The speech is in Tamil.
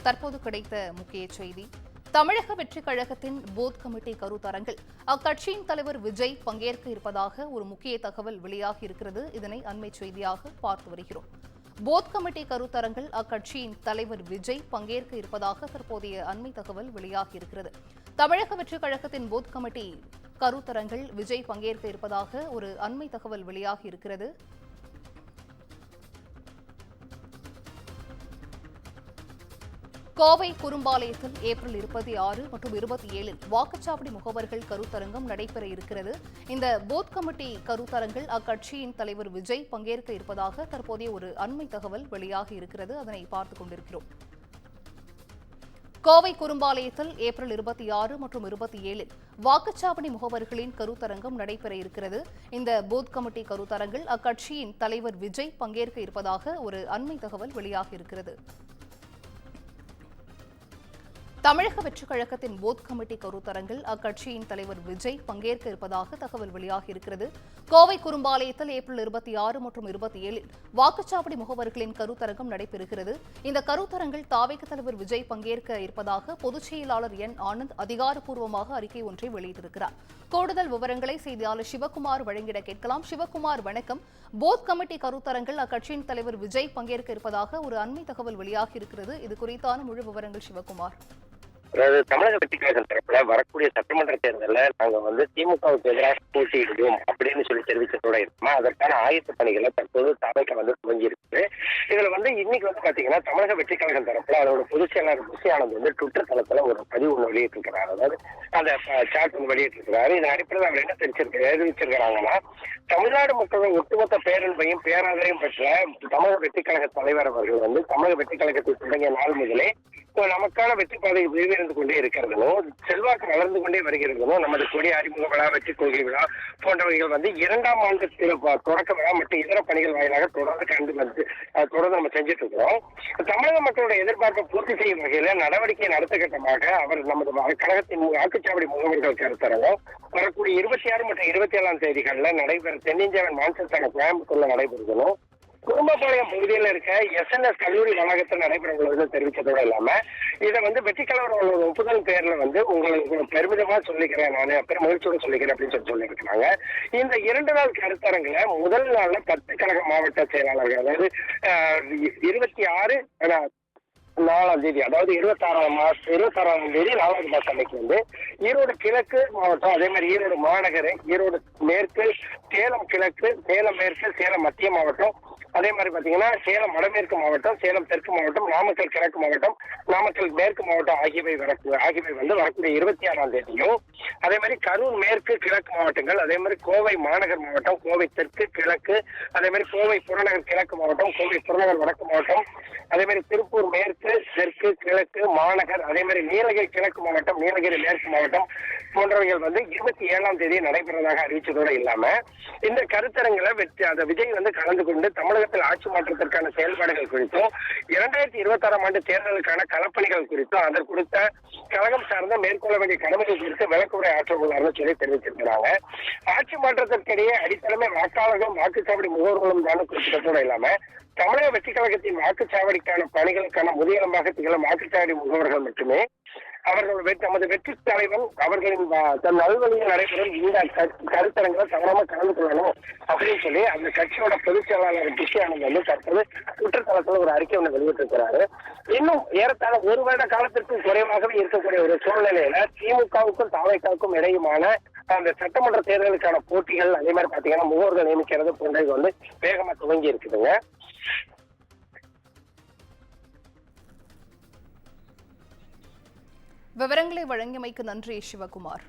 தற்போது கிடைத்த முக்கிய செய்தி. தமிழக வெற்றிக் கழகத்தின் பூத் கமிட்டி கருத்தரங்கில் அக்கட்சியின் தலைவர் விஜய் பங்கேற்க இருப்பதாக ஒரு முக்கிய தகவல் வெளியாகி இருக்கிறது. இதனை அண்மை செய்தியாக பார்த்து வருகிறோம். பூத் கமிட்டி கருத்தரங்கில் அக்கட்சியின் தலைவர் விஜய் பங்கேற்க இருப்பதாக தற்போதைய அண்மை தகவல் வெளியாகி இருக்கிறது. தமிழக வெற்றிக் கழகத்தின் பூத் கமிட்டி கருத்தரங்கில் விஜய் பங்கேற்க இருப்பதாக ஒரு அண்மை தகவல் வெளியாகி இருக்கிறது. கோவை குறும்பாலயத்தில் ஏப்ரல் 26 மற்றும் 27 வாக்குச்சாவடி முகவர்கள் கருத்தரங்கம் நடைபெற இருக்கிறது. இந்த பூத் கமிட்டி கருத்தரங்கில் அக்கட்சியின் தலைவர் விஜய் பங்கேற்க இருப்பதாக தற்போதைய ஒரு அண்மை தகவல் வெளியாகி இருக்கிறது. அதனை பார்த்துக் கொண்டிருக்கிறோம். கோவை குறும்பாலயத்தில் ஏப்ரல் 26 மற்றும் 27 வாக்குச்சாவடி முகவர்களின் கருத்தரங்கம் நடைபெற இருக்கிறது. இந்த பூத் கமிட்டி கருத்தரங்கில் அக்கட்சியின் தலைவர் விஜய் பங்கேற்க இருப்பதாக ஒரு அண்மை தகவல் வெளியாகி இருக்கிறது. தமிழக வெற்றிக் கழகத்தின் பூத் கமிட்டி கருத்தரங்கில் அக்கட்சியின் தலைவர் விஜய் பங்கேற்க இருப்பதாக தகவல் வெளியாகி இருக்கிறது. கோவை குறும்பாலயத்தில் ஏப்ரல் 26 மற்றும் 27 வாக்குச்சாவடி முகவர்களின் கருத்தரங்கம் நடைபெறுகிறது. இந்த கருத்தரங்கில் தாவேக தலைவர் விஜய் பங்கேற்க இருப்பதாக பொதுச் செயலாளர் என் ஆனந்த் அதிகாரப்பூர்வமாக அறிக்கை ஒன்றை வெளியிட்டிருக்கிறார். கூடுதல் விவரங்களை செய்தியாளர் சிவகுமார் வழங்கிட கேட்கலாம். சிவகுமார், வணக்கம். பூத் கமிட்டி கருத்தரங்கில் அக்கட்சியின் தலைவர் விஜய் பங்கேற்க இருப்பதாக ஒரு அண்மை தகவல் வெளியாகி இருக்கிறது. இது குறித்தான முழு விவரங்கள் சிவகுமார். அதாவது தமிழக வெற்றிக் கழகம் தரப்புல வரக்கூடிய சட்டமன்ற தேர்தலில் நாங்க திமுகவுக்கு எதிராக போட்டியிடுவோம் அப்படின்னு சொல்லி தெரிவித்ததோட இருக்குமா, அதற்கான ஆயத்த பணிகளை தற்போது தாவேக துவங்கி இருக்கு. இதுல இன்னைக்கு பாத்தீங்கன்னா தமிழக வெற்றிக் கழகம் தரப்புல அதோட பொதுச் செயலாளர் புஷி ஆனந்த் ட்விட்டர் தளத்துல ஒரு பதிவு ஒன்று வெளியிட்டிருக்கிறார். அதாவது அந்த சாட் வெளியிட்டிருக்கிறாரு. இதன் அடிப்படையில் அவர் என்ன தெரிவிச்சிருக்கிறாங்கன்னா, தமிழ்நாடு மக்களின் ஒட்டுமொத்த பேரன்பையும் பேராதரையும் பெற்ற தமிழக வெற்றிக் கழக தலைவர் அவர்கள் தமிழக வெற்றிக் கழகத்தை தொடங்கிய நாள் முதலே நமக்கான வெற்றி பாதை விரிவடைந்து கொண்டே இருக்கிறதும் செல்வாக்கு வளர்ந்து கொண்டே வருகிறதும் நமது கொடி அறிமுக விழா, வெற்றி கொள்கை விழா போன்றவைகள் 2ஆம் ஆண்டு தொடக்க விழா மற்றும் இதர பணிகள் வாயிலாக தொடர்ந்து நம்ம செஞ்சுட்டு இருக்கிறோம். தமிழக மக்களுடைய எதிர்பார்ப்பை பூர்த்தி செய்யும் வகையில நடவடிக்கை அடுத்த கட்டமாக அவர் நமது கழகத்தின் வாக்குச்சாவடி முகவர்கள் கருத்தரங்கம் வரக்கூடிய 26 மற்றும் 27ஆம் தேதிகளில் நடைபெற தென்னிந்தியாவின் மான்செஸ்டர் கோயம்புத்தூர்ல நடைபெறுகிறோம். குடும்பப்பாளையம் பகுதியில் இருக்க SNS கல்லூரி வளாகத்தில் நடைபெற தெரிவித்ததோடு இல்லாம இதை வெற்றி கழகங்களோட ஒப்புதல் பேர்ல உங்களுக்கு பெருமிதமா சொல்லிக்கிறேன், நான் அப்புறம் மகிழ்ச்சியோட சொல்லிக்கிறேன் அப்படின்னு சொல்லியிருக்கிறாங்க. இந்த 2 நாள் கருத்தரங்குல முதல் நாள்ல 10 கழக மாவட்ட செயலாளர்கள், அதாவது 26 4ஆம் தேதி, அதாவது 26ஆம் தேதி 4வது மாசம் அன்னைக்கு ஈரோடு கிழக்கு மாவட்டம், அதே மாதிரி ஈரோடு மாநகர், ஈரோடு மேற்கு, சேலம் கிழக்கு, சேலம் மேற்கு, சேலம் மத்திய மாவட்டம், அதே மாதிரி பாத்தீங்கன்னா சேலம் வடமேற்கு மாவட்டம், சேலம் தெற்கு மாவட்டம், நாமக்கல் கிழக்கு மாவட்டம், நாமக்கல் மேற்கு மாவட்டம் ஆகியவை வரக்கூடிய 26ஆம் தேதியும், அதே மாதிரி கரூர் மேற்கு கிழக்கு மாவட்டங்கள், அதே மாதிரி கோவை மாநகர் மாவட்டம், கோவை தெற்கு கிழக்கு, அதே மாதிரி கோவை புறநகர் கிழக்கு மாவட்டம், கோவை புறநகர் வடக்கு மாவட்டம், அதே மாதிரி திருப்பூர் மேற்கு, தெற்கு, கிழக்கு, மாநகர், அதே மாதிரி நீலகிரி கிழக்கு மாவட்டம், நீலகிரி மேற்கு மாவட்டம் போன்றவைகள் 27ஆம் தேதி நடைபெறுவதாக அறிவிச்சதோடு இல்லாம இந்த கருத்தரங்களை விஜய் கலந்து கொண்டு தமிழகத்தில் ஆட்சி மாற்றத்திற்கான செயல்பாடுகள் குறித்தும் 2026ஆம் ஆண்டு தேர்தலுக்கான களப்பணிகள் குறித்தும் அதற்கு குறித்த கழகம் சார்ந்த மேற்கொள்ள வேண்டிய கடமைகள் குறித்து விளக்குரை ஆற்ற உள்ளார்னு சொல்லி தெரிவிச்சிருக்கிறாங்க. ஆட்சி மாற்றத்திற்கிடையே அடித்தளமே வாக்காளர்களும் வாக்குச்சாவடி முகவர்களும் தான் குறிப்பிட்டதோடு இல்லாம தமிழக வெற்றிக் கழகத்தின் வாக்குச்சாவடிக்கான பணிகளுக்கான முதியலமாக திகழும் வாக்குச்சாவடி முகவர்கள் மட்டுமே நமது வெற்றி தலைவன் அவர்களின் தன் நல்வழியில் நடைபெறும் இந்த கருத்தரங்களை தவறாம கலந்து கொள்ளணும் அப்படின்னு சொல்லி அந்த கட்சியோட பொதுச் செயலாளர் புஷி ஆனந்த் தற்போது ட்விட்டர் தளத்துல ஒரு அறிக்கை ஒன்று வெளியிட்டிருக்கிறாரு. இன்னும் ஏறத்தாழ 1 வருட காலத்திற்கும் குறைவாகவே இருக்கக்கூடிய ஒரு சூழ்நிலையில திமுகவுக்கும் தாவேகாவுக்கும் இடையுமான அந்த சட்டமன்ற தேர்தலுக்கான போட்டிகள், அதே மாதிரி பாத்தீங்கன்னா முகவர்கள் நியமிக்கிறது போன்றவை வேகமா துவங்கி இருக்குதுங்க. விவரங்களை வழங்கியமைக்கு நன்றி சிவகுமார்.